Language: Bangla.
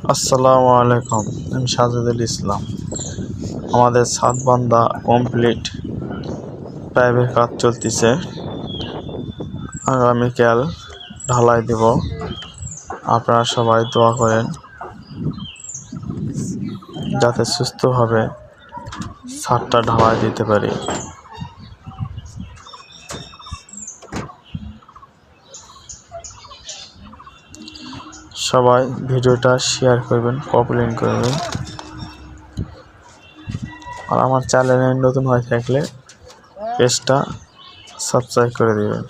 আসসালামু আলাইকুম। আমি সাজেদুল ইসলাম। আমাদের ছাদ বান্ধা কমপ্লিট, পাইপের কাজ চলতেছে। আগামীকাল ঢালাই দেব। আপনারা সবাই দোয়া করেন যাতে সুস্থভাবে ছাদটা ঢালাই দিতে পারি। সবাই ভিডিওটা শেয়ার করবেন, কমেন্ট করবেন, আর আমার চ্যানেলে নতুন হয়ে থাকলে পেজটা সাবস্ক্রাইব করে দেবেন।